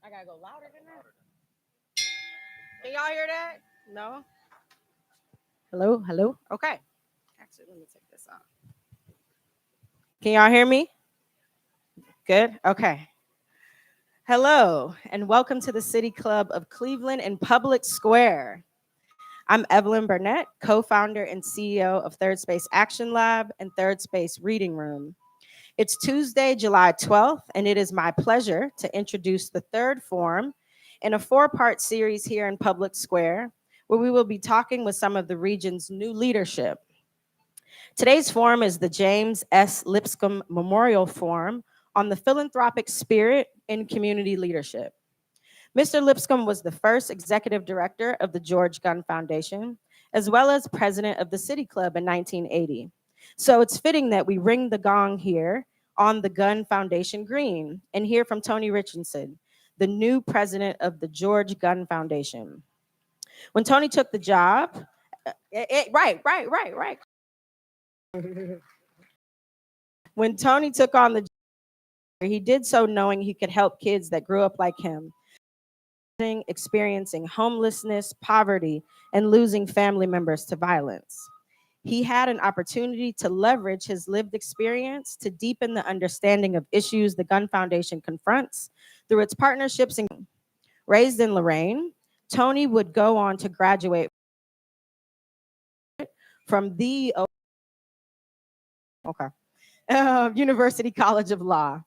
I gotta go louder than that. Can y'all hear that? No? Hello? Hello? Okay. Actually, let me take this off. Can y'all hear me? Good? Okay. Hello, and welcome to the City Club of Cleveland in Public Square. I'm Evelyn Burnett, co-founder and CEO of Third Space Action Lab and Third Space Reading Room. It's Tuesday, July 12th, and it is my pleasure to introduce the third forum in a four-part series here in Public Square, where we will be talking with some of the region's new leadership. Today's forum is the James S. Lipscomb Memorial Forum on the philanthropic spirit in community leadership. Mr. Lipscomb was the first executive director of the George Gunn Foundation, as well as president of the City Club in 1980. So it's fitting that we ring the gong here on the Gunn Foundation Green and hear from Tony Richardson, the new president of the George Gunn Foundation. When Tony took the job, right. When Tony took on the job, he did so knowing he could help kids that grew up like him, experiencing homelessness, poverty, and losing family members to violence. He had an opportunity to leverage his lived experience to deepen the understanding of issues the Gunn Foundation confronts through its partnerships. Raised in Lorain, Tony would go on to graduate from the University College of Law,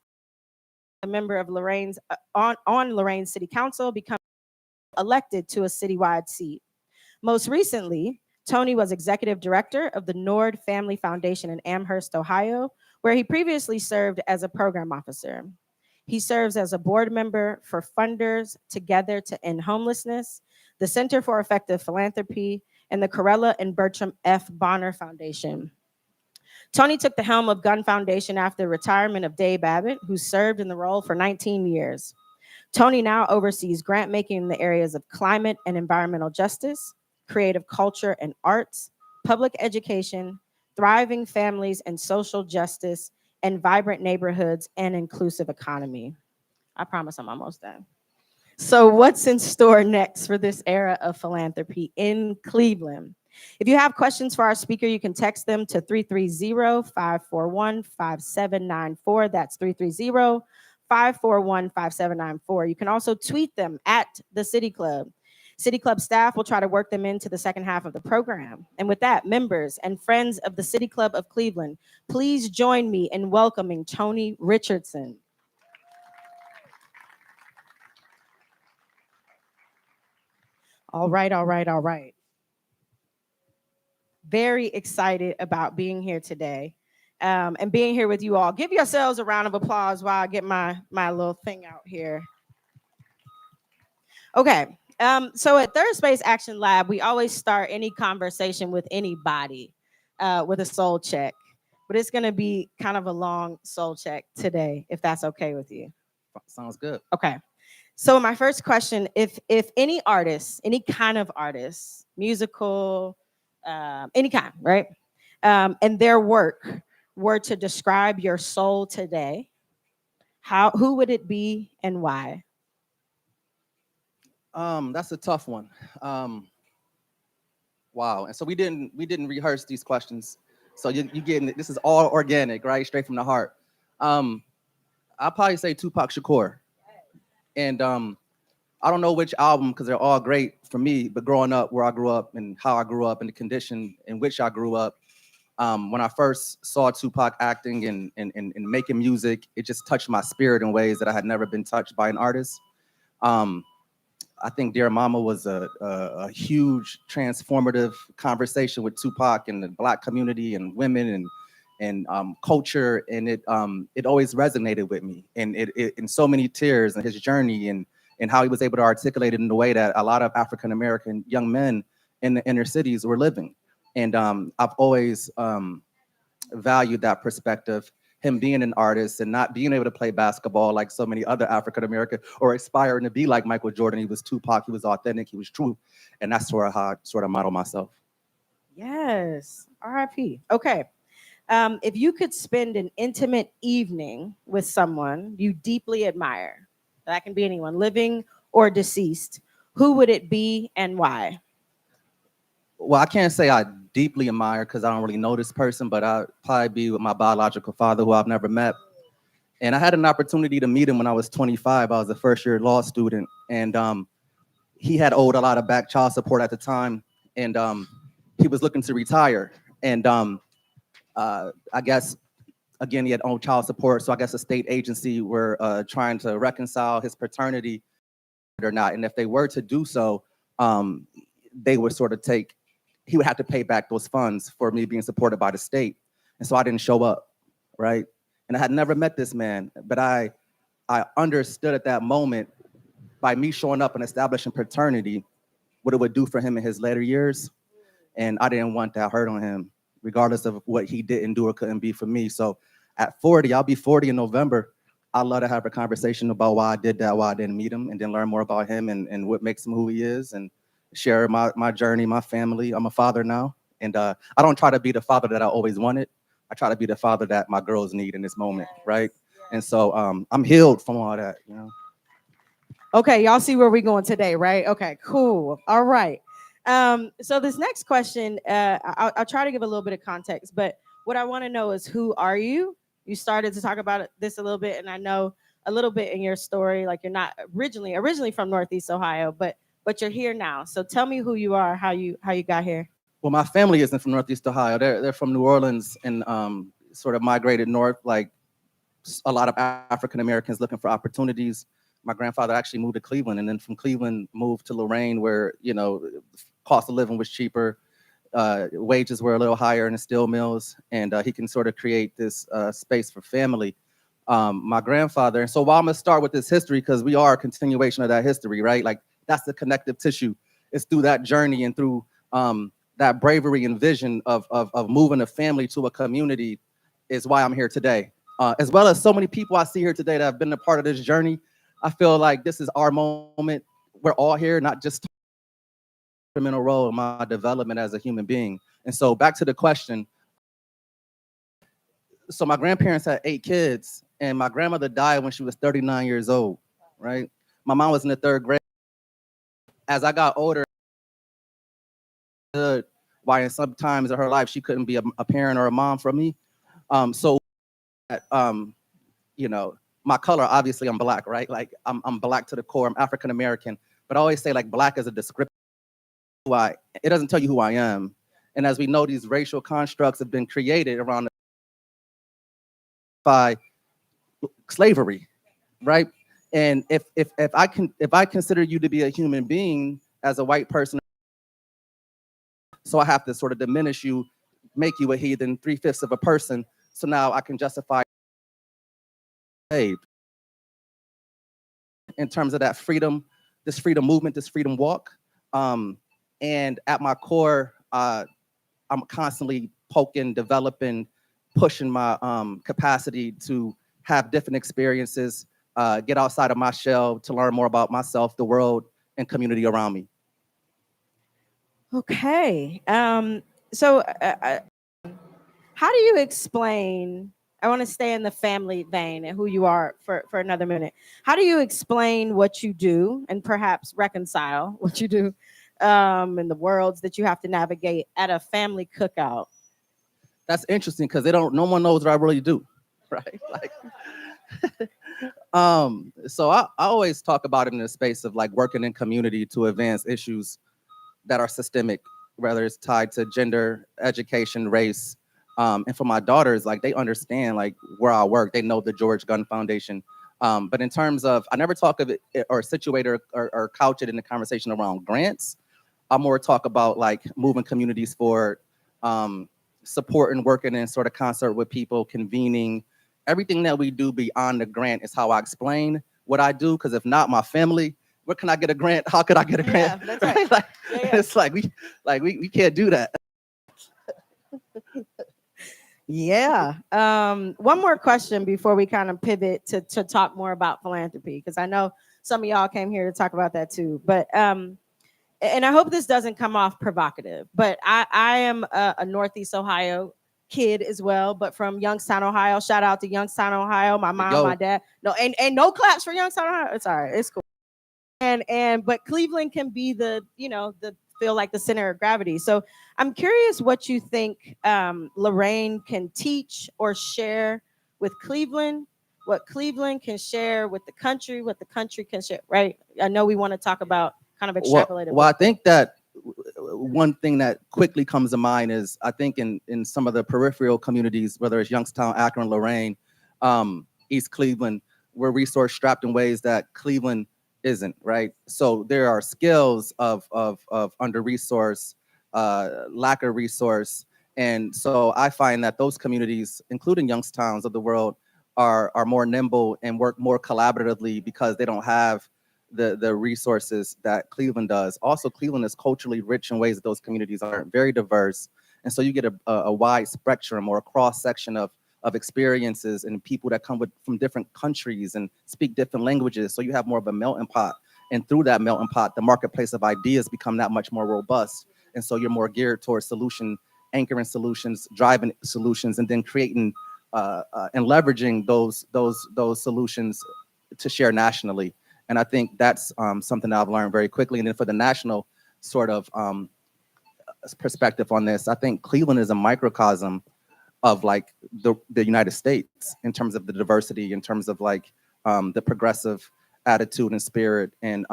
a member of Lorain's on Lorain City Council, becoming elected to a citywide seat. Most recently, Tony was executive director of the Nord Family Foundation in Amherst, Ohio, where he previously served as a program officer. He serves as a board member for Funders Together to End Homelessness, the Center for Effective Philanthropy, and the Corella and Bertram F. Bonner Foundation. Tony took the helm of Gunn Foundation after the retirement of Dave Babbitt, who served in the role for 19 years. Tony now oversees grant making in the areas of climate and environmental justice, creative culture and arts, public education, thriving families and social justice, and vibrant neighborhoods and inclusive economy. I promise I'm almost done. So what's in store next for this era of philanthropy in Cleveland? If you have questions for our speaker, you can text them to 330-541-5794. That's 330-541-5794. You can also tweet them at the City Club. City Club staff will try to work them into the second half of the program. And with that, members and friends of the City Club of Cleveland, please join me in welcoming Tony Richardson. All right. Very excited about being here today and being here with you all. Give yourselves a round of applause while I get my little thing out here. Okay, so at Third Space Action Lab, we always start any conversation with anybody with a soul check. But it's going to be kind of a long soul check today, if that's okay with you. Sounds good. Okay. So my first question, if any artist, any kind of artist, musical, any kind, right? And their work were to describe your soul today, who would it be and why? That's a tough one. Wow. And so we didn't rehearse these questions. So you getting this is all organic, right? Straight from the heart. I'll probably say Tupac Shakur. And I don't know which album because they're all great for me, but growing up where I grew up and how I grew up and the condition in which I grew up, when I first saw Tupac acting and making music, it just touched my spirit in ways that I had never been touched by an artist. I think Dear Mama was a huge transformative conversation with Tupac and the Black community and women and culture, and it always resonated with me, and it in so many tears and his journey and how he was able to articulate it in the way that a lot of African American young men in the inner cities were living, and I've always valued that perspective. Him being an artist and not being able to play basketball like so many other African American or aspiring to be like Michael Jordan. He was Tupac, he was authentic, he was true. And that's sort of how I sort of model myself. Yes, R.I.P. Okay. If you could spend an intimate evening with someone you deeply admire, That can be anyone, living or deceased. Who would it be and why? Well, I can't say I deeply admire because I don't really know this person, but I'd probably be with my biological father, who I've never met. And I had an opportunity to meet him when I was 25. I was a first-year law student, and he had owed a lot of back child support at the time, and he was looking to retire. And I guess, again, he had owed child support, so I guess a state agency were trying to reconcile his paternity or not. And if they were to do so, they would sort of he would have to pay back those funds for me being supported by the state. And so I didn't show up, right? And I had never met this man, but I understood at that moment, by me showing up and establishing paternity, what it would do for him in his later years. And I didn't want that hurt on him, regardless of what he didn't do or couldn't be for me. So at 40, I'll be 40 in November. I'd love to have a conversation about why I did that, why I didn't meet him, and then learn more about him and what makes him who he is, and share my journey, my family. I'm a father now, and I don't try to be the father that I always wanted. I try to be the father that my girls need in this moment, right? And so I'm healed from all that, you know. Okay, y'all see where we're going today, right? Okay, cool. All right. So this next question, I'll try to give a little bit of context, but what I want to know is, who are you? You started to talk about this a little bit, and I know a little bit in your story, like you're not originally from Northeast Ohio, but you're here now. So tell me who you are, how you got here. Well, my family isn't from Northeast Ohio. They're from New Orleans and sort of migrated north, like a lot of African Americans looking for opportunities. My grandfather actually moved to Cleveland, and then from Cleveland moved to Lorain, where, you know, cost of living was cheaper, wages were a little higher in the steel mills, and he can sort of create this space for family. My grandfather, and so while I'm gonna start with this history, because we are a continuation of that history, right? Like, that's the connective tissue. It's through that journey and through that bravery and vision of moving a family to a community is why I'm here today. As well as so many people I see here today that have been a part of this journey. I feel like this is our moment. We're all here, not just a instrumental role in my development as a human being. And so back to the question. So my grandparents had 8 kids, and my grandmother died when she was 39 years old, right? My mom was in the 3rd grade. As I got older, why in some times in her life she couldn't be a parent or a mom for me. You know, my color, obviously I'm Black, right? Like I'm Black to the core, I'm African American, but I always say, like, Black is a description of who it doesn't tell you who I am. And as we know, these racial constructs have been created around by slavery, right? And if I consider you to be a human being as a white person, so I have to sort of diminish you, make you a heathen, 3/5 of a person, so now I can justify in terms of that freedom, this freedom movement, this freedom walk. And at my core, I'm constantly poking, developing, pushing my capacity to have different experiences, get outside of my shell, to learn more about myself, the world, and community around me. Okay. So how do you explain, I want to stay in the family vein and who you are for another minute. How do you explain what you do and perhaps reconcile what you do in the worlds that you have to navigate at a family cookout? That's interesting, because no one knows what I really do, right? Like, so I always talk about it in the space of like working in community to advance issues that are systemic, whether it's tied to gender, education, race. And for my daughters, like, they understand like where I work. They know the George Gunn Foundation. But in terms of, I never talk of it or situate or couch it in the conversation around grants. I more talk about like moving communities forward, supporting, working in sort of concert with people, convening. Everything that we do beyond the grant is how I explain what I do. Because if not, my family, where can I get a grant? How could I get a grant? Yeah, that's right. Like, Yeah. It's like we can't do that. Yeah. One more question before we kind of pivot to talk more about philanthropy, because I know some of y'all came here to talk about that too. But and I hope this doesn't come off provocative, but I am a Northeast Ohio kid as well, but from Youngstown, Ohio. Shout out to Youngstown, Ohio. My mom, my dad. No, and no claps for Youngstown, Ohio. It's all right. It's cool. But Cleveland can be the feel like the center of gravity. So I'm curious what you think Lorain can teach or share with Cleveland, what Cleveland can share with the country, what the country can share, right? I know we want to talk about kind of extrapolated. Well, I think that one thing that quickly comes to mind is I think in some of the peripheral communities, whether it's Youngstown, Akron, Lorain, East Cleveland, we're resource strapped in ways that Cleveland isn't, right? So there are skills of under-resourced, lack of resource. And so I find that those communities, including Youngstowns of the world, are more nimble and work more collaboratively because they don't have the resources that Cleveland does. Also, Cleveland is culturally rich in ways that those communities aren't, very diverse. And so you get a wide spectrum or a cross section of experiences and people that come from different countries and speak different languages. So you have more of a melting pot. And through that melting pot, the marketplace of ideas become that much more robust. And so you're more geared towards anchoring solutions, driving solutions, and then creating and leveraging those solutions to share nationally. And I think that's something that I've learned very quickly. And then for the national sort of perspective on this, I think Cleveland is a microcosm of like the United States in terms of the diversity, in terms of like the progressive attitude and spirit. And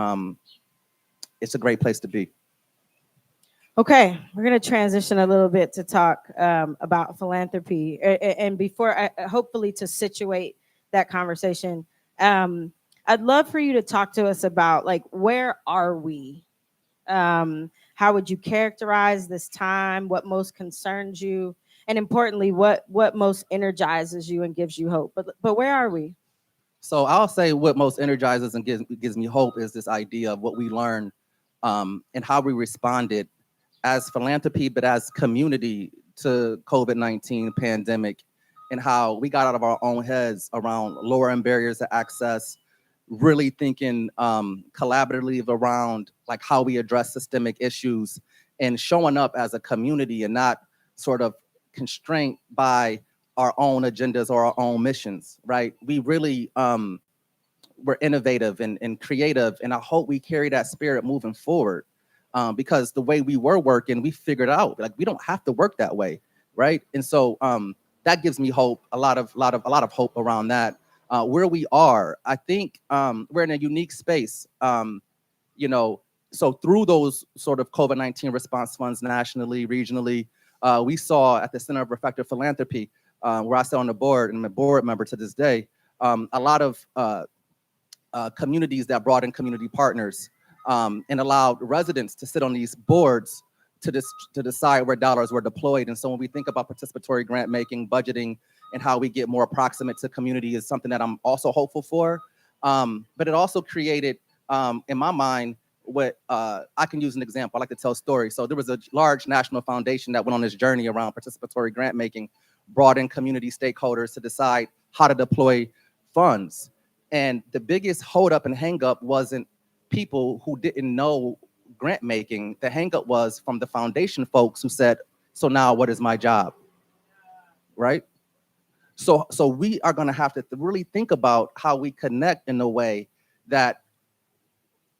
it's a great place to be. Okay, we're going to transition a little bit to talk about philanthropy. And before, hopefully to situate that conversation, I'd love for you to talk to us about like, where are we? How would you characterize this time? What most concerns you? And importantly, what most energizes you and gives you hope? But where are we? So I'll say what most energizes and gives me hope is this idea of what we learned and how we responded as philanthropy, but as community to COVID-19 pandemic, and how we got out of our own heads around lowering barriers to access, really thinking collaboratively around like how we address systemic issues and showing up as a community and not sort of constrained by our own agendas or our own missions, right? We really were innovative and creative, and I hope we carry that spirit moving forward because the way we were working, we figured out like we don't have to work that way, right? And so that gives me hope, a lot of hope around that. Where we are, I think we're in a unique space, so through those sort of COVID-19 response funds nationally, regionally, we saw at the Center of Effective Philanthropy, where I sit on the board and I'm a board member to this day, a lot of communities that brought in community partners and allowed residents to sit on these boards to decide where dollars were deployed. And so when we think about participatory grant making, budgeting, and how we get more approximate to community is something that I'm also hopeful for. But it also created, in my mind, what I can use an example. I like to tell stories. So there was a large national foundation that went on this journey around participatory grant making, brought in community stakeholders to decide how to deploy funds. And the biggest holdup and hangup wasn't people who didn't know grant making. The hangup was from the foundation folks who said, so now what is my job, right? So we are gonna have to really think about how we connect in a way that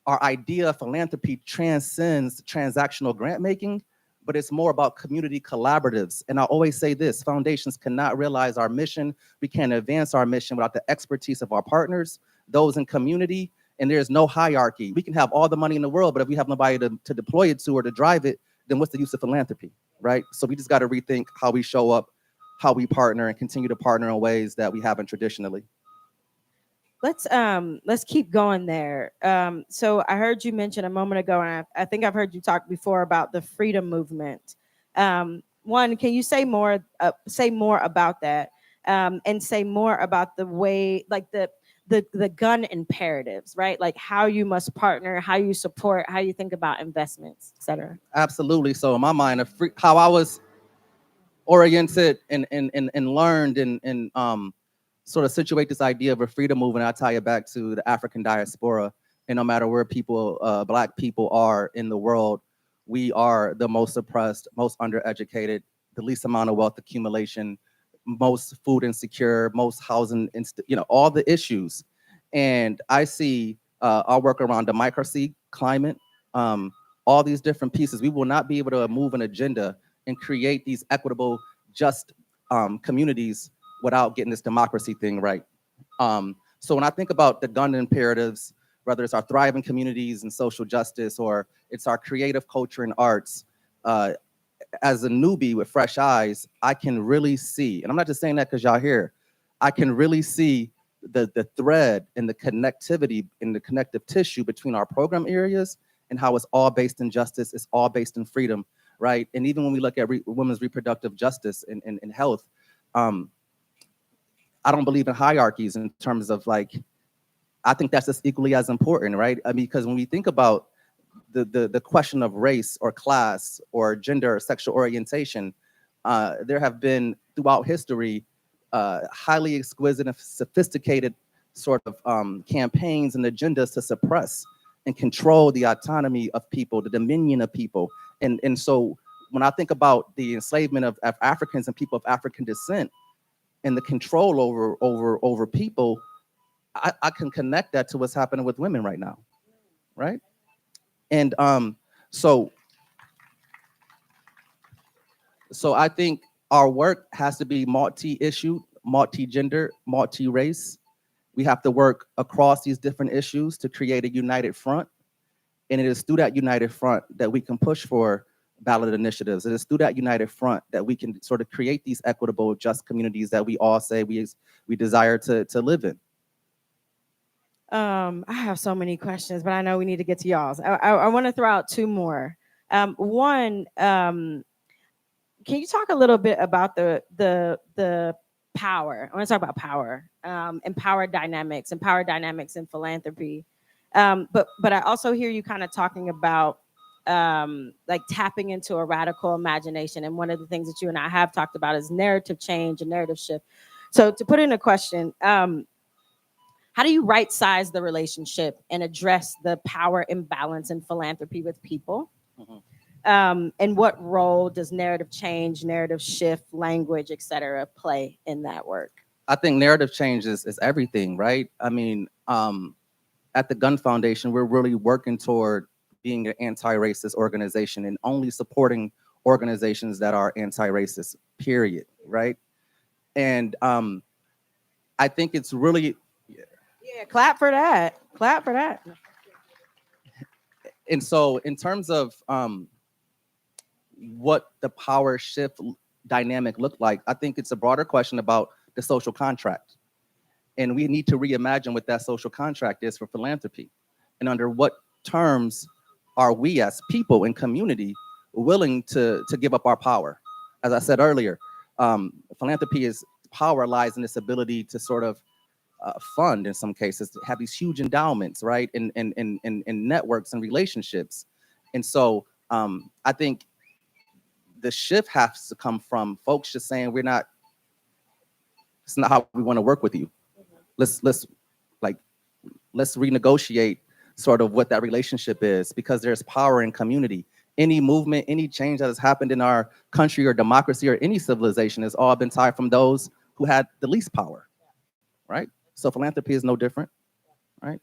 our idea of philanthropy transcends transactional grant making, but it's more about community collaboratives. And I always say this, foundations cannot realize our mission. We can't advance our mission without the expertise of our partners, those in community, and there's no hierarchy. We can have all the money in the world, but if we have nobody to deploy it to or to drive it, then what's the use of philanthropy, right? So we just gotta rethink how we show up, how we partner, and continue to partner in ways that we haven't traditionally. Let's keep going there. So I heard you mention a moment ago, and I think I've heard you talk before about the freedom movement. One, can you say more about that, and say more about the way, like the gun imperatives, right? Like how you must partner, how you support, how you think about investments, et cetera. Absolutely. So in my mind, how I was oriented and learned and sort of situate this idea of a freedom movement, I tie it back to the African diaspora. And no matter where people, Black people are in the world, we are the most oppressed, most undereducated, the least amount of wealth accumulation, most food insecure, most housing, all the issues. And I see our work around democracy, climate, all these different pieces. We will not be able to move an agenda and create these equitable, just communities without getting this democracy thing right. So when I think about the gun imperatives, whether it's our thriving communities and social justice, or it's our creative culture and arts, as a newbie with fresh eyes, I can really see, and I'm not just saying that because y'all here, I can really see the thread and the connectivity and the connective tissue between our program areas and how it's all based in justice, it's all based in freedom, right? And even when we look at women's reproductive justice and health, I don't believe in hierarchies in terms of like, I think that's just equally as important, right? I mean, because when we think about the question of race or class or gender or sexual orientation, there have been throughout history highly exquisite and sophisticated sort of campaigns and agendas to suppress and control the autonomy of people, the dominion of people. And so when I think about the enslavement of Africans and people of African descent and the control over people, I can connect that to what's happening with women right now, right? And so I think our work has to be multi-issue, multi-gender, multi-race. We have to work across these different issues to create a united front. And it is through that united front that we can push for ballot initiatives. It is through that united front that we can sort of create these equitable, just communities that we all say we desire to live in. I have so many questions, but I know we need to get to y'all's. I want to throw out two more. One, can you talk a little bit about the power? I want to talk about power, and power dynamics in philanthropy. But I also hear you kind of talking about like tapping into a radical imagination. And one of the things that you and I have talked about is narrative change and narrative shift. So to put in a question, how do you right size the relationship and address the power imbalance in philanthropy with people? Mm-hmm. And what role does narrative change, narrative shift, language, et cetera, play in that work? I think narrative change is everything, right? I mean, at the Gun Foundation, we're really working toward being an anti-racist organization and only supporting organizations that are anti-racist, period, right? And I think it's really... Yeah, clap for that. Clap for that. And so in terms of what the power shift dynamic looked like, I think it's a broader question about the social contract. And we need to reimagine what that social contract is for philanthropy. And under what terms are we as people in community willing to give up our power? As I said earlier, philanthropy is power lies in this ability to sort of fund, in some cases, to have these huge endowments, right? And networks and relationships. And so I think the shift has to come from folks just saying, it's not how we want to work with you. Let's renegotiate sort of what that relationship is, because there's power in community. Any movement, any change that has happened in our country or democracy or any civilization has all been tied from those who had the least power, right? So philanthropy is no different, right?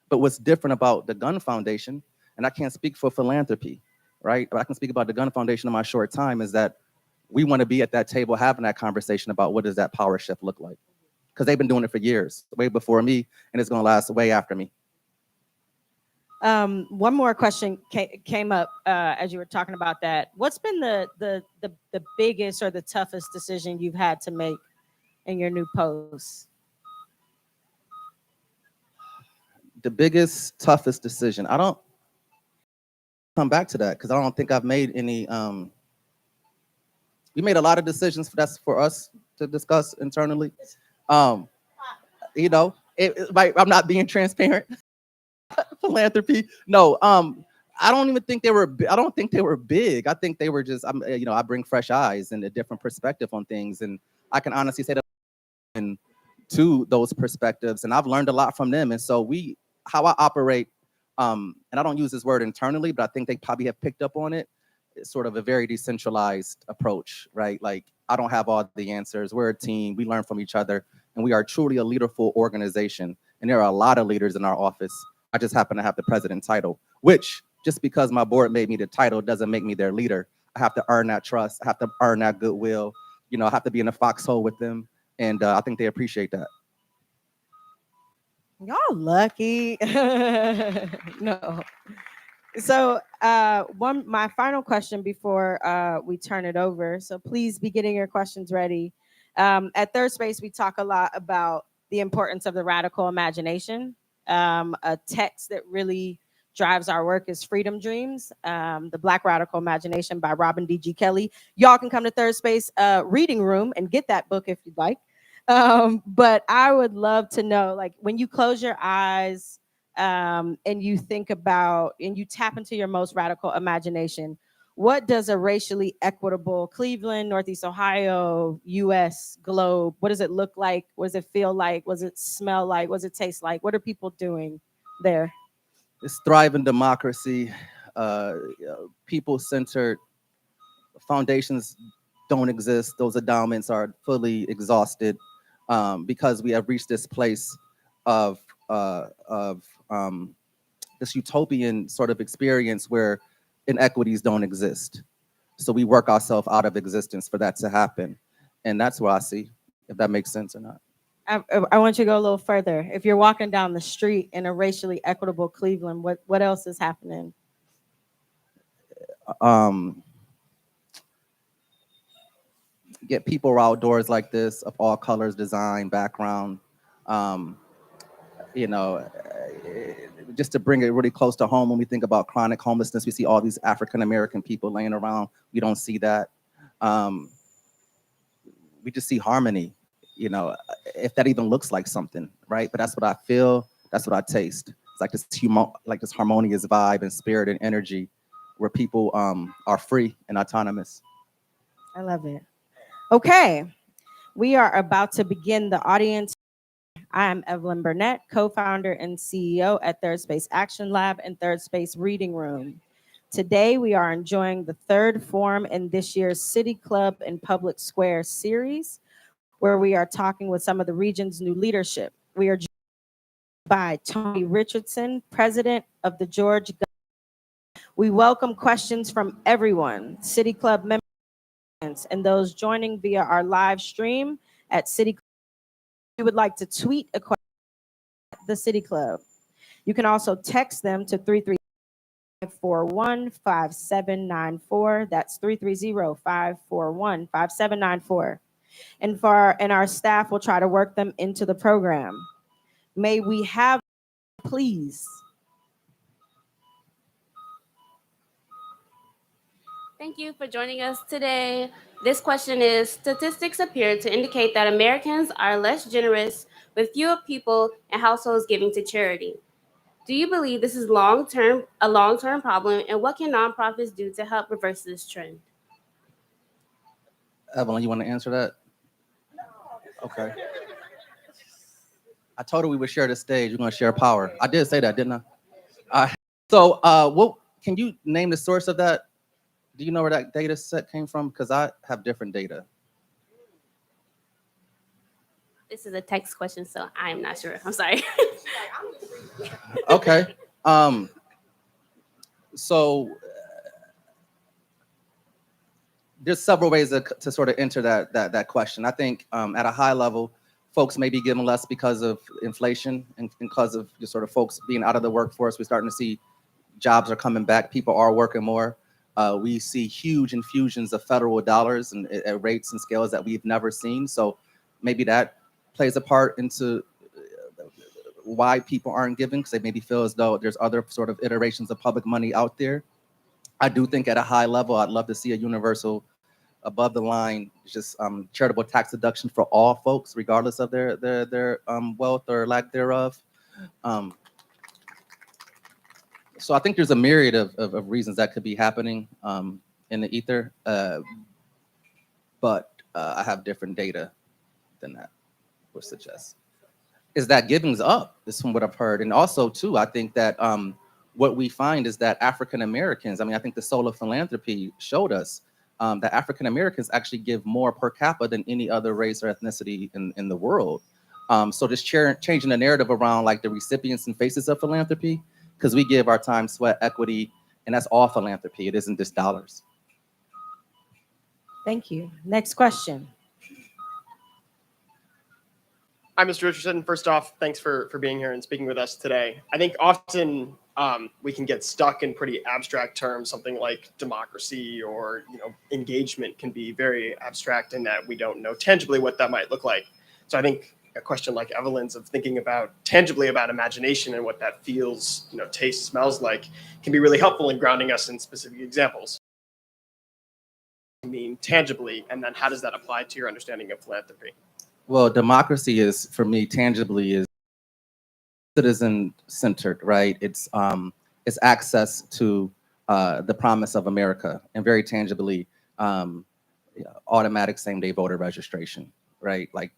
But what's different about the Gun Foundation, and I can't speak for philanthropy, right? But I can speak about the Gun Foundation in my short time, is that we want to be at that table having that conversation about what does that power shift look like? Because they've been doing it for years, way before me, and it's going to last way after me. One more question came up as you were talking about that. What's been the biggest or the toughest decision you've had to make in your new post? The biggest, toughest decision. I don't come back to that because I don't think I've made any. We made a lot of decisions that's for us to discuss internally. You know, I'm not being transparent. Philanthropy. No, I don't even think they were. I don't think they were big. I think they were just. I bring fresh eyes and a different perspective on things, and I can honestly say that to those perspectives, and I've learned a lot from them. And so how I operate, and I don't use this word internally, but I think they probably have picked up on it. sort of a very decentralized approach, right? Like, I don't have all the answers. We're a team. We learn from each other, and we are truly a leaderful organization. And there are a lot of leaders in our office. I just happen to have the president title, which just because my board made me the title doesn't make me their leader. I have to earn that trust. I have to earn that goodwill. You know, I have to be in a foxhole with them. And I think they appreciate that. Y'all lucky. No. So my final question before we turn it over. So please be getting your questions ready. At Third Space, we talk a lot about the importance of the radical imagination. A text that really drives our work is Freedom Dreams, the Black Radical Imagination by Robin D.G. Kelley. Y'all can come to Third Space reading room and get that book if you'd like. But I would love to know, like, when you close your eyes and you think about and you tap into your most radical imagination, what does a racially equitable Cleveland, Northeast Ohio, US, globe, what does it look like? What does it feel like? What does it smell like? What does it taste like? What are people doing there? It's thriving democracy, people-centered. Foundations don't exist. Those endowments are fully exhausted because we have reached this place of this utopian sort of experience where inequities don't exist. So we work ourselves out of existence for that to happen. And that's what I see, if that makes sense or not. I want you to go a little further. If you're walking down the street in a racially equitable Cleveland, what else is happening? Get people outdoors like this of all colors, design, background. You know, just to bring it really close to home, when we think about chronic homelessness, we see all these African-American people laying around. We don't see that. We just see harmony, you know, if that even looks like something, right? But that's what I feel, that's what I taste. It's like this harmonious vibe and spirit and energy where people are free and autonomous. I love it. Okay, we are about to begin the audience. I am Evelyn Burnett, co-founder and CEO at Third Space Action Lab and Third Space Reading Room. Today, we are enjoying the third forum in this year's City Club and Public Square series, where we are talking with some of the region's new leadership. We are joined by Tony Richardson, president of the George. We welcome questions from everyone, City Club members, and those joining via our live stream at City Club. You would like to tweet a question at the City Club. You can also text them to 330-541-5794. That's 330-541-5794. And our staff will try to work them into the program. May we have, please? Thank you for joining us today. This question is, statistics appear to indicate that Americans are less generous with fewer people and households giving to charity. Do you believe this is a long-term problem, and what can nonprofits do to help reverse this trend? Evelyn, you want to answer that? Okay. I told her we would share the stage. We're going to share power. I did say that, didn't I? So what can you name the source of that? Do you know where that data set came from? Because I have different data. This is a text question, so I'm not sure. I'm sorry. Okay. So there's several ways to sort of enter that question. I think at a high level, folks may be given less because of inflation and because of just sort of folks being out of the workforce. We're starting to see jobs are coming back. People are working more. We see huge infusions of federal dollars and at rates and scales that we've never seen. So maybe that plays a part into why people aren't giving, because they maybe feel as though there's other sort of iterations of public money out there. I do think at a high level, I'd love to see a universal above the line, just charitable tax deduction for all folks, regardless of their wealth or lack thereof. So I think there's a myriad of reasons that could be happening in the ether, but I have different data than that would suggest. Is that giving's up, is from what I've heard. And also, too, I think that what we find is that African Americans, I mean, I think the Soul of Philanthropy showed us that African Americans actually give more per capita than any other race or ethnicity in the world. So just changing the narrative around like the recipients and faces of philanthropy, because we give our time, sweat, equity, and that's all philanthropy. It isn't just dollars. Thank you. Next question. Hi, Mr. Richardson. First off, thanks for being here and speaking with us today. I think often we can get stuck in pretty abstract terms. Something like democracy or engagement can be very abstract in that we don't know tangibly what that might look like. So I think a question like Evelyn's of thinking about tangibly about imagination and what that feels, tastes, smells like can be really helpful in grounding us in specific examples. Mean tangibly, and then how does that apply to your understanding of philanthropy? Well, democracy is, for me, tangibly is citizen-centered, right? It's access to the promise of America, and very tangibly, automatic same-day voter registration, right? Like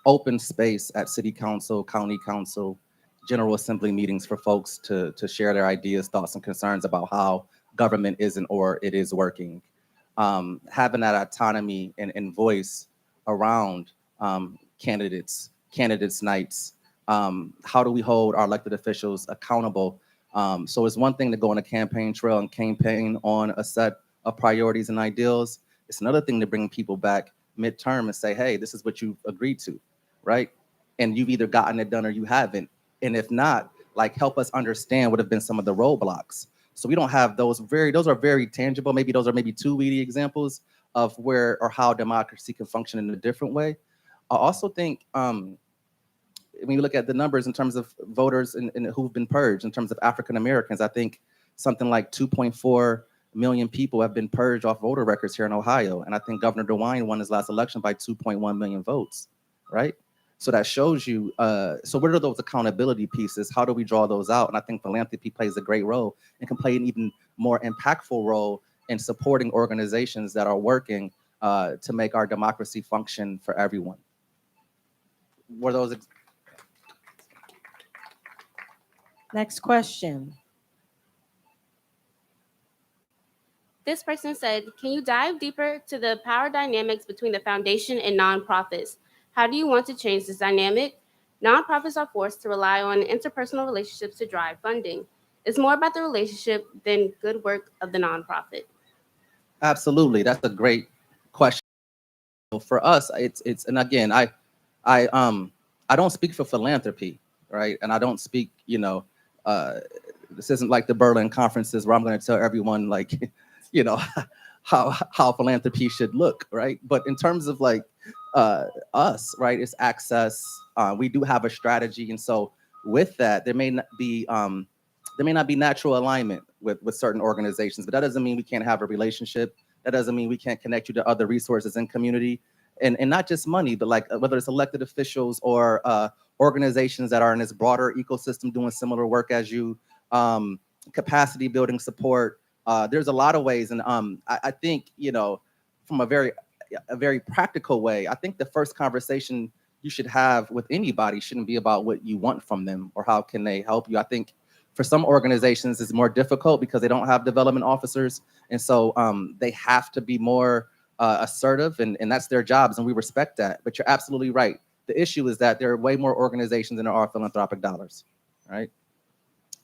open space at city council, county council, general assembly meetings for folks to share their ideas, thoughts, and concerns about how government isn't or it is working. Having that autonomy and voice around candidates nights. How do we hold our elected officials accountable? So it's one thing to go on a campaign trail and campaign on a set of priorities and ideals. It's another thing to bring people back midterm and say, hey, this is what you agreed to, right? And you've either gotten it done or you haven't. And if not, like, help us understand what have been some of the roadblocks. So we don't have those are very tangible. Maybe those are two weedy examples of where or how democracy can function in a different way. I also think when you look at the numbers in terms of voters and who've been purged, in terms of African Americans, I think something like 2.4 million people have been purged off voter records here in Ohio. And I think Governor DeWine won his last election by 2.1 million votes, right? So that shows you, so what are those accountability pieces? How do we draw those out? And I think philanthropy plays a great role and can play an even more impactful role in supporting organizations that are working to make our democracy function for everyone. Were those? Next question. This person said, can you dive deeper to the power dynamics between the foundation and nonprofits? How do you want to change this dynamic? Nonprofits are forced to rely on interpersonal relationships to drive funding. It's more about the relationship than good work of the nonprofit. Absolutely, that's a great question. For us, it's and again, I don't speak for philanthropy, right? And I don't speak, this isn't like the Berlin conferences where I'm going to tell everyone like, how philanthropy should look, right? But in terms of like us, right, it's access. We do have a strategy, and so with that, there may not be natural alignment with certain organizations, but that doesn't mean we can't have a relationship. That doesn't mean we can't connect you to other resources in community, and not just money, but like whether it's elected officials or organizations that are in this broader ecosystem doing similar work as you, capacity building support. There's a lot of ways, and I think from a very practical way, I think the first conversation you should have with anybody shouldn't be about what you want from them or how can they help you. I think for some organizations it's more difficult because they don't have development officers, and so they have to be more assertive, and that's their jobs, and we respect that. But you're absolutely right. The issue is that there are way more organizations than there are philanthropic dollars, right?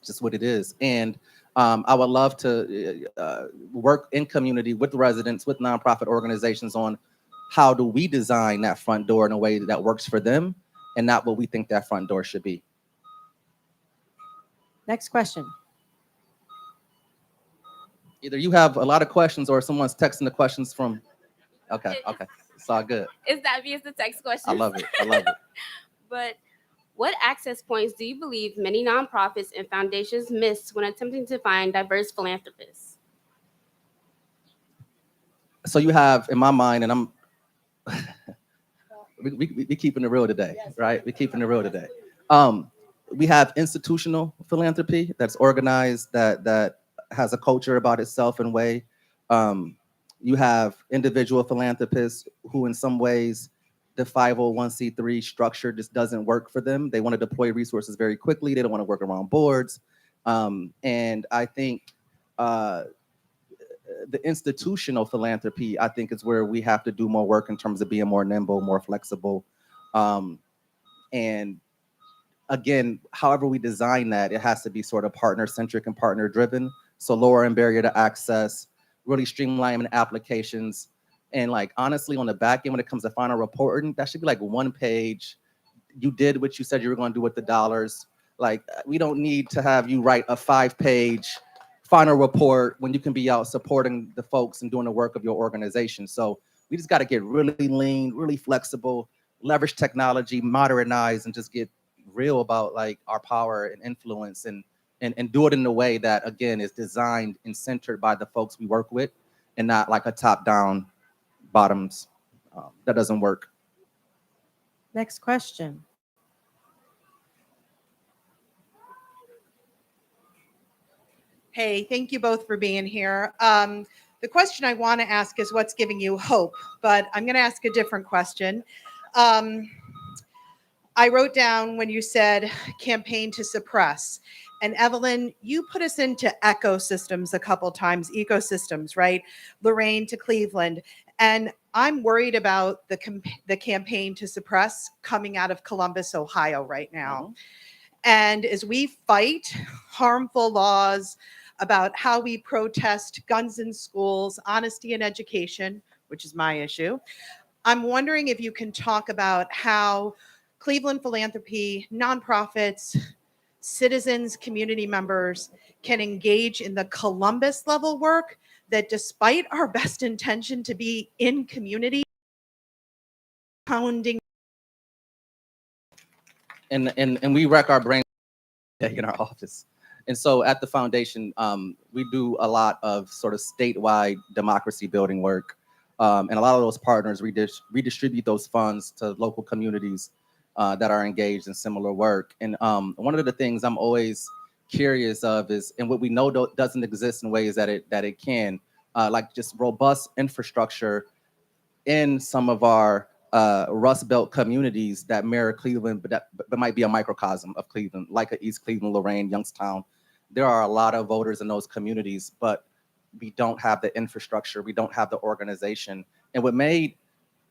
Just what it is. And I would love to work in community with residents, with nonprofit organizations on how do we design that front door in a way that works for them and not what we think that front door should be. Next question. Either you have a lot of questions or someone's texting the questions from, okay. It's all good. It's that obvious, the text question. I love it. But what access points do you believe many nonprofits and foundations miss when attempting to find diverse philanthropists? So you have, in my mind, and I'm, we keeping it real today, right? We're keeping it real today. We have institutional philanthropy that's organized, that has a culture about itself and way. You have individual philanthropists who in some ways the 501c3 structure just doesn't work for them. They want to deploy resources very quickly. They don't want to work around boards. And I think the institutional philanthropy, I think, is where we have to do more work in terms of being more nimble, more flexible. And again, however we design that, it has to be sort of partner-centric and partner-driven. So lowering barrier to access, really streamlining applications. And like, honestly, on the back end, when it comes to final reporting, that should be like 1 page. You did what you said you were going to do with the dollars. Like, we don't need to have you write a 5-page final report when you can be out supporting the folks and doing the work of your organization. So we just got to get really lean, really flexible, leverage technology, modernize, and just get real about like our power and influence, and do it in a way that, again, is designed and centered by the folks we work with, and not like a top-down, bottoms. That doesn't work. Next question. Hey, thank you both for being here. The question I want to ask is what's giving you hope, but I'm going to ask a different question. I wrote down when you said campaign to suppress. And Evelyn, you put us into ecosystems a couple times, ecosystems, right? Lorain to Cleveland. And I'm worried about the campaign to suppress coming out of Columbus, Ohio right now. Mm-hmm. And as we fight harmful laws about how we protest guns in schools, honesty in education, which is my issue, I'm wondering if you can talk about how Cleveland philanthropy, nonprofits, citizens, community members can engage in the Columbus level work that, despite our best intention to be in community, pounding. And we wreck our brain in our office. And so at the foundation, we do a lot of sort of statewide democracy building work. And a lot of those partners redistribute those funds to local communities that are engaged in similar work. And one of the things I'm always curious of is, and what we know doesn't exist in ways that it can, like just robust infrastructure in some of our Rust Belt communities that mirror Cleveland, but might be a microcosm of Cleveland, like East Cleveland, Lorain, Youngstown. There are a lot of voters in those communities, but we don't have the infrastructure, we don't have the organization. And what made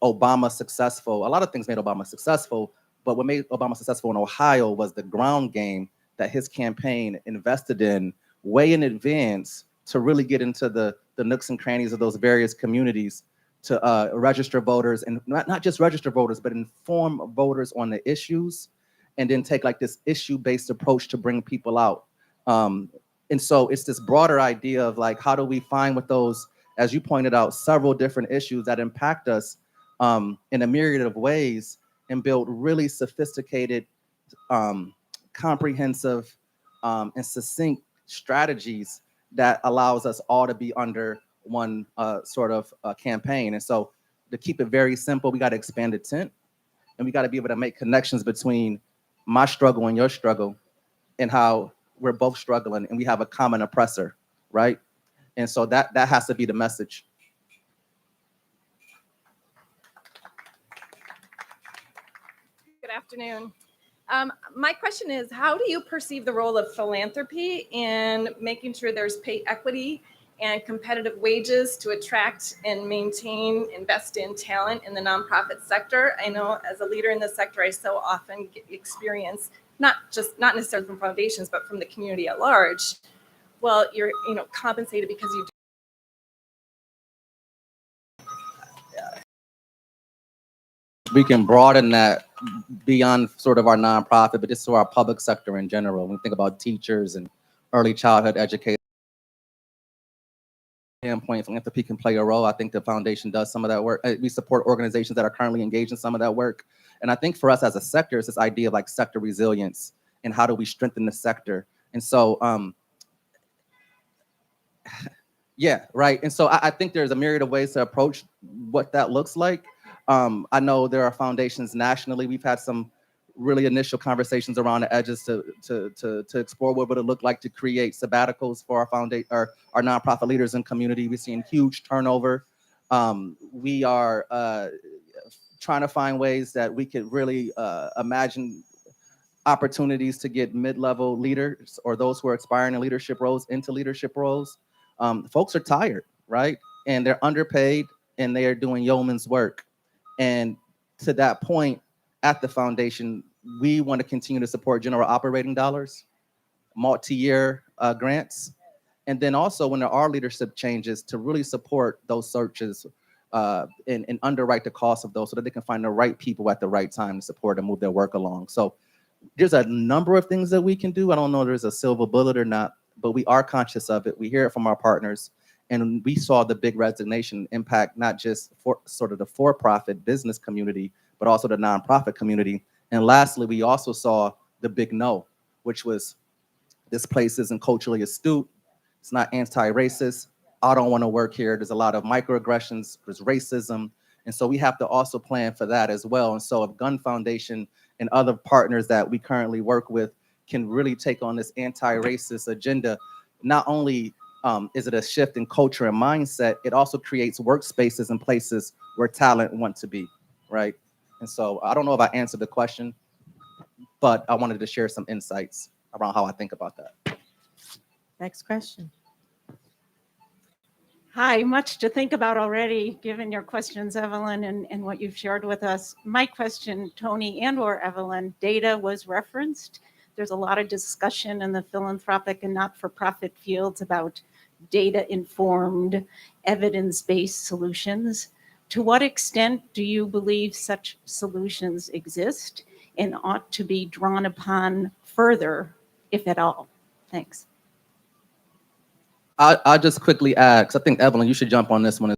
Obama successful, a lot of things made Obama successful, but what made Obama successful in Ohio was the ground game that his campaign invested in way in advance to really get into the nooks and crannies of those various communities, to register voters, and not just register voters, but inform voters on the issues, and then take like this issue-based approach to bring people out. And so it's this broader idea of like, how do we find with those, as you pointed out, several different issues that impact us in a myriad of ways, and build really sophisticated, comprehensive, and succinct strategies that allows us all to be under one sort of campaign. And so to keep it very simple, we got to expand the tent, and we got to be able to make connections between my struggle and your struggle, and how we're both struggling and we have a common oppressor, right? And so that has to be the message. Good afternoon. My question is, how do you perceive the role of philanthropy in making sure there's pay equity and competitive wages to attract and maintain, invest in talent in the nonprofit sector? I know as a leader in this sector, I so often experience, not necessarily from foundations, but from the community at large. Well, you're compensated because you do. We can broaden that beyond sort of our nonprofit, but just to our public sector in general. When we think about teachers and early childhood educators, standpoint, philanthropy can play a role. I think the foundation does some of that work. We support organizations that are currently engaged in some of that work. And I think for us as a sector, it's this idea of like sector resilience and how do we strengthen the sector. And so, yeah, right. And so I think there's a myriad of ways to approach what that looks like. I know there are foundations nationally. We've had some really initial conversations around the edges to explore what would it look like to create sabbaticals for our nonprofit leaders and community. We're seeing huge turnover. We are trying to find ways that we could really imagine opportunities to get mid-level leaders or those who are aspiring in leadership roles into leadership roles. Folks are tired, right? And they're underpaid and they are doing yeoman's work. And to that point, at the foundation, we want to continue to support general operating dollars, multi-year grants, and then also when there are leadership changes to really support those searches and underwrite the cost of those so that they can find the right people at the right time to support and move their work along. So there's a number of things that we can do. I don't know if there's a silver bullet or not, but we are conscious of it. We hear it from our partners. And we saw the big resignation impact not just for sort of the for-profit business community, but also the nonprofit community. And lastly, we also saw the big no, which was this place isn't culturally astute. It's not anti-racist. I don't want to work here. There's a lot of microaggressions. There's racism. And so we have to also plan for that as well. And so if Gun Foundation and other partners that we currently work with can really take on this anti-racist agenda, not only is it a shift in culture and mindset, it also creates workspaces and places where talent want to be, right? And so I don't know if I answered the question, but I wanted to share some insights around how I think about that. Next question. Hi, much to think about already, given your questions, Evelyn, and what you've shared with us. My question, Tony and/or Evelyn, data was referenced. There's a lot of discussion in the philanthropic and not-for-profit fields about data-informed, evidence-based solutions. To what extent do you believe such solutions exist and ought to be drawn upon further, if at all? Thanks. I'll just quickly add, because I think, Evelyn, you should jump on this one.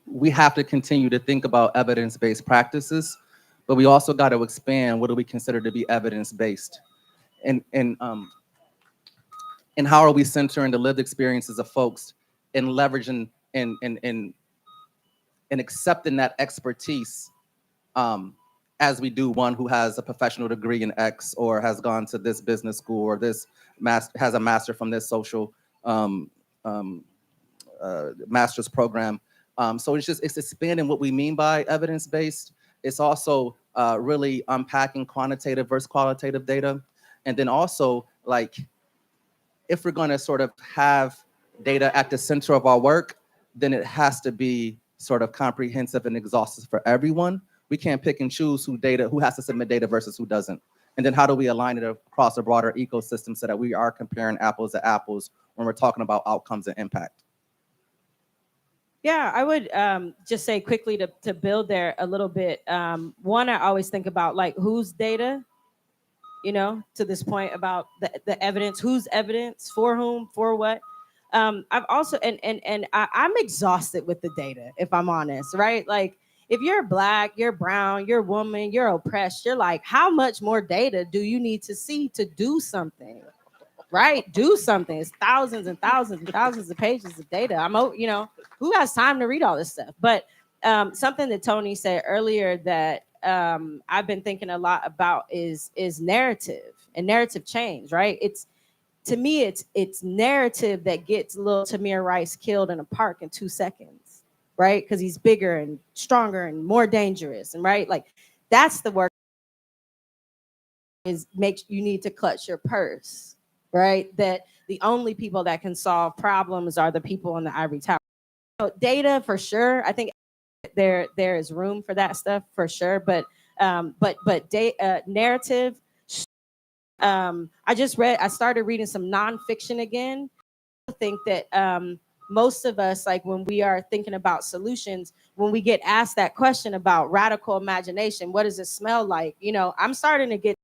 We have to continue to think about evidence-based practices, but we also got to expand what do we consider to be evidence-based. And how are we centering the lived experiences of folks and leveraging and accepting that expertise as we do one who has a professional degree in X or has gone to this business school or this has a master from this social master's program. So it's expanding what we mean by evidence-based. It's also really unpacking quantitative versus qualitative data. And then also, like, if we're going to sort of have data at the center of our work, then it has to be sort of comprehensive and exhaustive for everyone. We can't pick and choose who has to submit data versus who doesn't. And then how do we align it across a broader ecosystem so that we are comparing apples to apples when we're talking about outcomes and impact? Yeah, I would just say quickly to build there a little bit. One, I always think about like whose data, you know, to this point about the evidence, whose evidence, for whom, for what. I've also, I'm exhausted with the data, if I'm honest, right? Like, if you're Black, you're brown, you're a woman, you're oppressed, you're like, how much more data do you need to see to do something, right? Do something. It's thousands and thousands and thousands of pages of data. You know, who has time to read all this stuff? But something that Tony said earlier that I've been thinking a lot about is narrative and narrative change, right? To me, it's narrative that gets little Tamir Rice killed in a park in 2 seconds. Right? Because he's bigger and stronger and more dangerous. And right, like that's the work you need to clutch your purse, right? That the only people that can solve problems are the people in the ivory tower. So data for sure. I think there is room for that stuff for sure. But narrative. I started reading some nonfiction again. I think that most of us, like when we are thinking about solutions, when we get asked that question about radical imagination, what does it smell like? You know, I'm starting to get,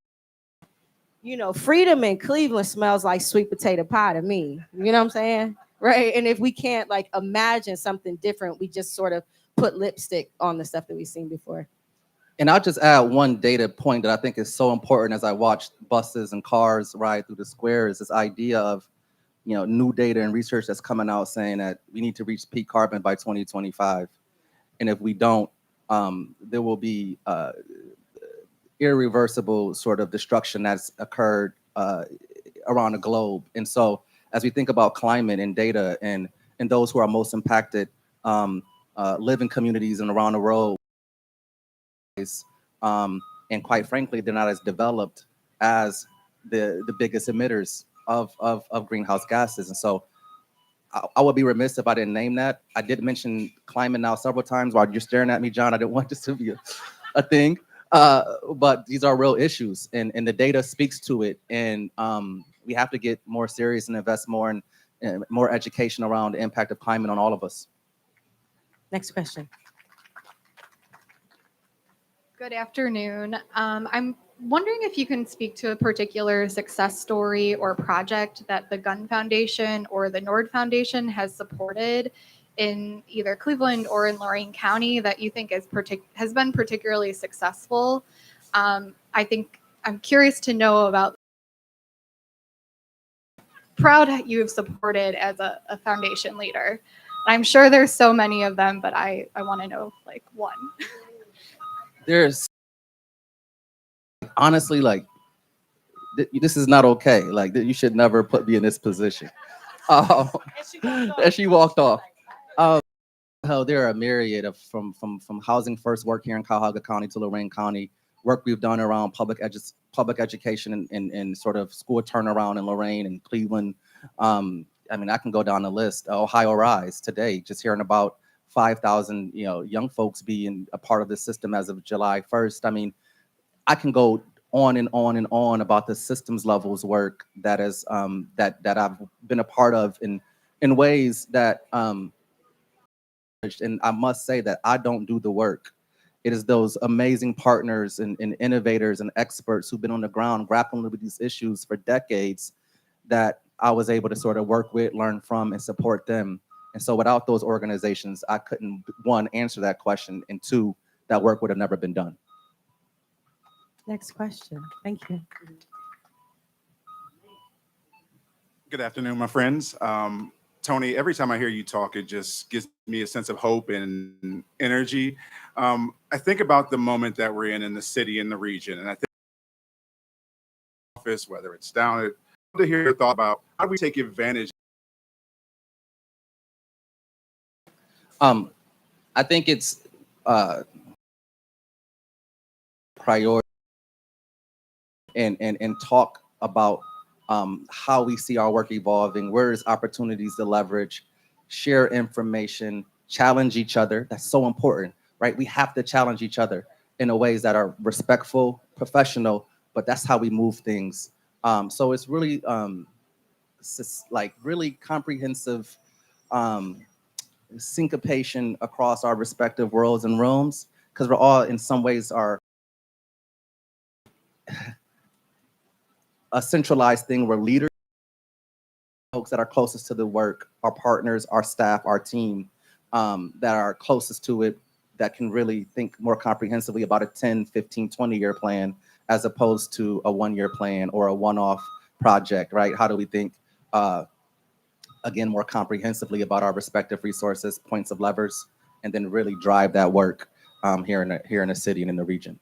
you know, freedom in Cleveland smells like sweet potato pie to me. You know what I'm saying? Right. And if we can't like imagine something different, we just sort of put lipstick on the stuff that we've seen before. And I'll just add one data point that I think is so important as I watch buses and cars ride through the square is this idea of, you know, new data and research that's coming out saying that we need to reach peak carbon by 2025. And if we don't, there will be irreversible sort of destruction that's occurred around the globe. And so as we think about climate and data and those who are most impacted, live in communities and around the world. And quite frankly, they're not as developed as the biggest emitters of greenhouse gases. And so I would be remiss if I didn't name that. I did mention climate now several times while you're staring at me, John. I didn't want this to be a thing. But these are real issues, and the data speaks to it. And we have to get more serious and invest more in more education around the impact of climate on all of us. Next question. Good afternoon. I'm wondering if you can speak to a particular success story or project that the Gun Foundation or the Nord Foundation has supported in either Cleveland or in Lorain County that you think has been particularly successful. I'm curious to know about proud you have supported as a foundation leader. I'm sure there's so many of them, but I want to know like one. There's honestly, like, this is not okay. Like, you should never put me in this position. And she walked off. Hell, there are a myriad of from Housing First work here in Cuyahoga County to Lorain County, work we've done around public education and sort of school turnaround in Lorain and Cleveland. I mean, I can go down the list. Ohio Rise today, just hearing about 5,000 young folks being a part of the system as of July 1st. I mean, I can go on and on and on about the systems levels work that is that I've been a part of in ways that and I must say that I don't do the work. It is those amazing partners and innovators and experts who've been on the ground grappling with these issues for decades that I was able to sort of work with, learn from, and support them. And so without those organizations, I couldn't, one, answer that question, and two, that work would have never been done. Next question. Thank you. Good afternoon, my friends. Tony, every time I hear you talk, it just gives me a sense of hope and energy. I think about the moment that we're in the city and the region, and I think office, whether it's down at, to hear your thought about how do we take advantage. I think it's priority and talk about how we see our work evolving, where there's opportunities to leverage, share information, challenge each other. That's so important, right? We have to challenge each other in ways that are respectful, professional, but that's how we move things. So it's really like really comprehensive syncopation across our respective worlds and realms, because we're all in some ways are a centralized thing where leaders, folks that are closest to the work, our partners, our staff, our team, that are closest to it, that can really think more comprehensively about a 10, 15, 20-year plan, as opposed to a one-year plan or a one-off project, right? How do we think, again, more comprehensively about our respective resources, points of levers, and then really drive that work here in the city and in the region?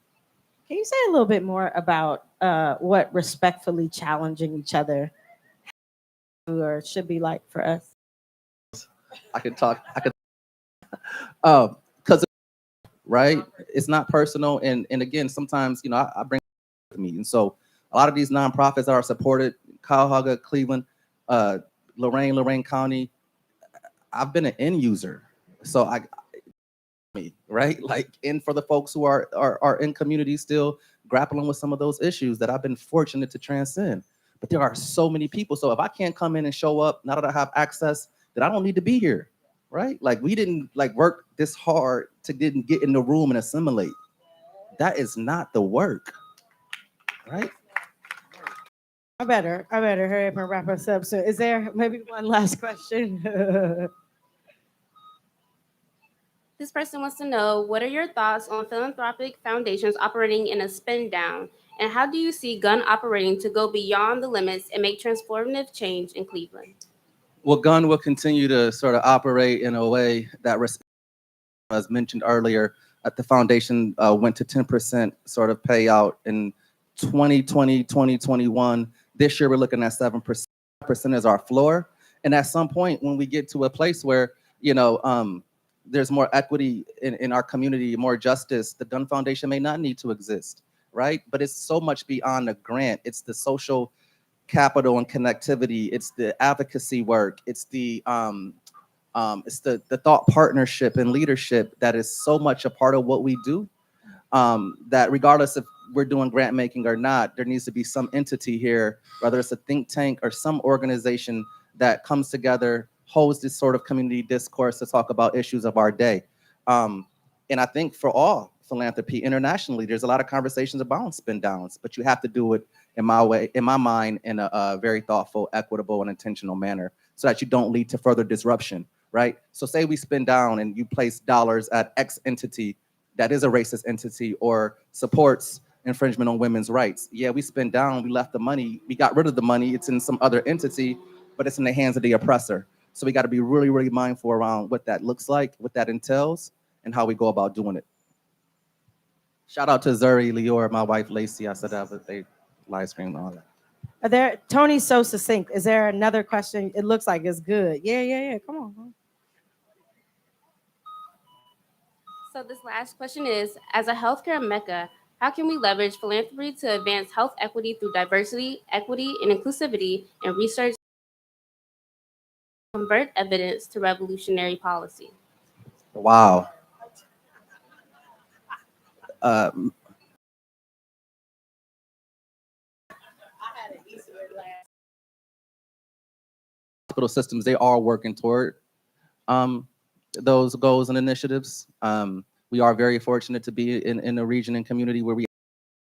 Can you say a little bit more about what respectfully challenging each other or should be like for us? I could because right, it's not personal, and again, sometimes I bring it with me, and so a lot of these nonprofits that are supported, Cuyahoga, Cleveland, Lorain County, I've been an end user, so right, like, and for the folks who are in communities still grappling with some of those issues that I've been fortunate to transcend. But there are so many people, so if I can't come in and show up now that I have access, then I don't need to be here, right? Like, we didn't work this hard to get in the room and assimilate. That is not the work, right? I better hurry up and wrap us up. So is there maybe one last question? This person wants to know, what are your thoughts on philanthropic foundations operating in a spin down? And how do you see Gun operating to go beyond the limits and make transformative change in Cleveland? Well, Gun will continue to sort of operate in a way that, as mentioned earlier, the foundation went to 10% sort of payout in 2020, 2021. This year, we're looking at 7%. 7% is our floor. And at some point, when we get to a place where, there's more equity in our community, more justice, the Gun Foundation may not need to exist, right? But it's so much beyond the grant. It's the social capital and connectivity. It's the advocacy work. It's the thought partnership and leadership that is so much a part of what we do, that regardless if we're doing grant making or not, there needs to be some entity here, whether it's a think tank or some organization that comes together, holds this sort of community discourse to talk about issues of our day. And I think for all philanthropy internationally, there's a lot of conversations about spin downs, but you have to do it in my mind, in a very thoughtful, equitable, and intentional manner so that you don't lead to further disruption, right? So say we spin down and you place dollars at X entity that is a racist entity or supports infringement on women's rights. Yeah, we spend down, we left the money, we got rid of the money, it's in some other entity, but it's in the hands of the oppressor. So we got to be really, really mindful around what that looks like, what that entails, and how we go about doing it. Shout out to Zuri, Lior, my wife, Lacey. I said that, but they live streamed all that. Tony's so succinct. Is there another question? It looks like it's good. Yeah. Come on. So this last question is, as a healthcare mecca, how can we leverage philanthropy to advance health equity through diversity, equity, and inclusivity in research, convert evidence to revolutionary policy? Wow. Hospital systems, they are working toward those goals and initiatives. We are very fortunate to be in a region and community where we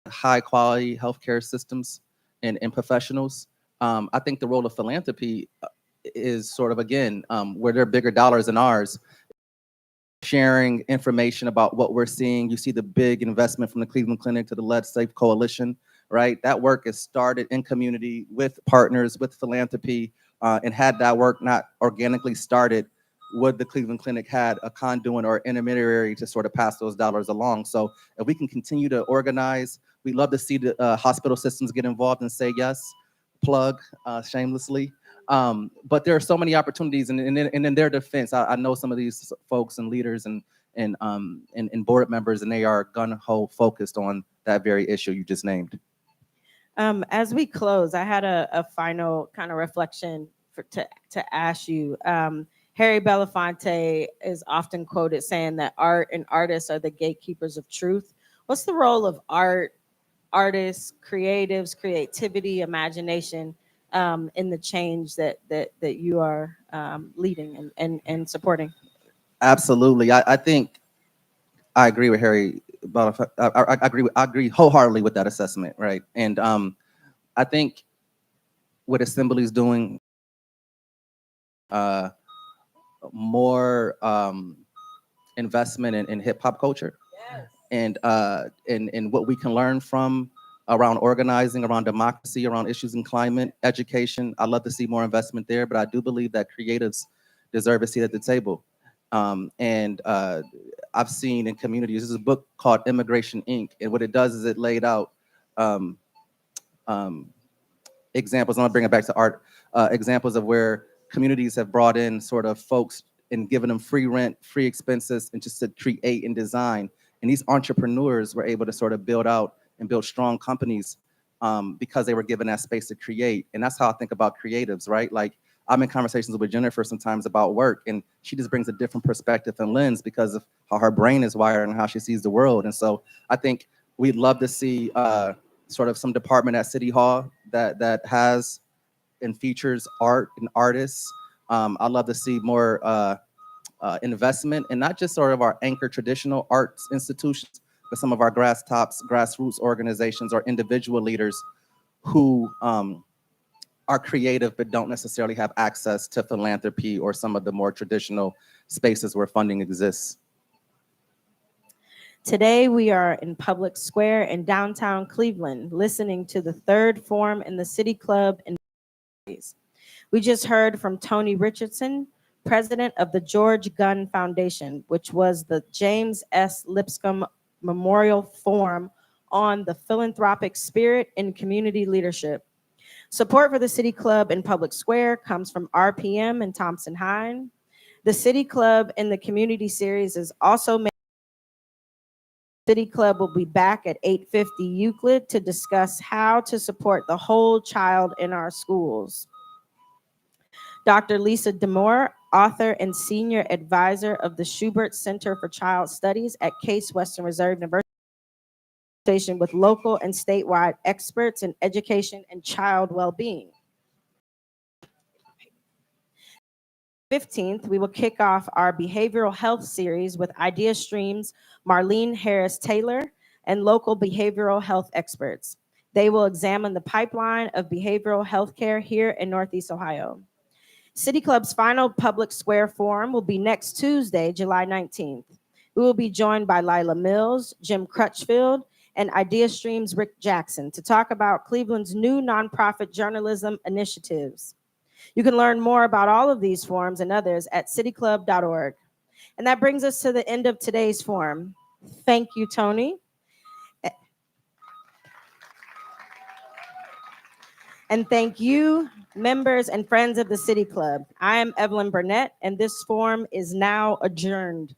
have high quality healthcare systems and professionals. I think the role of philanthropy is sort of, again, where there are bigger dollars than ours, sharing information about what we're seeing. You see the big investment from the Cleveland Clinic to the Let's Safe Coalition, right? That work is started in community with partners, with philanthropy, and had that work not organically started, would the Cleveland Clinic had a conduit or intermediary to sort of pass those dollars along. So if we can continue to organize, we'd love to see the hospital systems get involved and say yes, plug shamelessly. But there are so many opportunities, and in their defense, I know some of these folks and leaders and board members, and they are gun-ho focused on that very issue you just named. As we close, I had a final kind of reflection to ask you. Harry Belafonte is often quoted saying that art and artists are the gatekeepers of truth. What's the role of art, artists, creatives, creativity, imagination in the change that you are leading and supporting? Absolutely. I think I agree with Harry. I agree wholeheartedly with that assessment, right? And I think what Assembly is doing, more investment in hip hop culture, yes, and what we can learn from around organizing, around democracy, around issues in climate, education. I'd love to see more investment there, but I do believe that creatives deserve a seat at the table. I've seen in communities, there's a book called Immigration Inc. And what it does is it laid out examples, I'm gonna bring it back to art, examples of where communities have brought in sort of folks and given them free rent, free expenses, and just to create and design. And these entrepreneurs were able to sort of build out and build strong companies because they were given that space to create. And that's how I think about creatives, right? Like, I'm in conversations with Jennifer sometimes about work, and she just brings a different perspective and lens because of how her brain is wired and how she sees the world. And so I think we'd love to see sort of some department at City Hall that has and features art and artists. I'd love to see more investment in not just sort of our anchor traditional arts institutions, but some of our grassroots organizations or individual leaders who are creative but don't necessarily have access to philanthropy or some of the more traditional spaces where funding exists. Today, we are in Public Square in downtown Cleveland, listening to the third forum in the City Club. We just heard from Tony Richardson, president of the George Gunn Foundation, which was the James S. Lipscomb Memorial Forum on the philanthropic spirit and community leadership. Support for the City Club in Public Square comes from RPM and Thompson Hine. The City Club in the Community Series is also made. City Club will be back at 850 Euclid to discuss how to support the whole child in our schools. Dr. Lisa Demore, author and senior advisor of the Schubert Center for Child Studies at Case Western Reserve University, with local and statewide experts in education and child well-being. 15th, we will kick off our behavioral health series with Idea Stream's Marlene Harris Taylor and local behavioral health experts. They will examine the pipeline of behavioral health care here in Northeast Ohio. City Club's final public square forum will be next Tuesday, July 19th. We will be joined by Lila Mills, Jim Crutchfield, and Idea Stream's Rick Jackson to talk about Cleveland's new nonprofit journalism initiatives. You can learn more about all of these forums and others at cityclub.org. And that brings us to the end of today's forum. Thank you, Tony. And thank you, members and friends of the City Club. I am Evelyn Burnett, and this forum is now adjourned.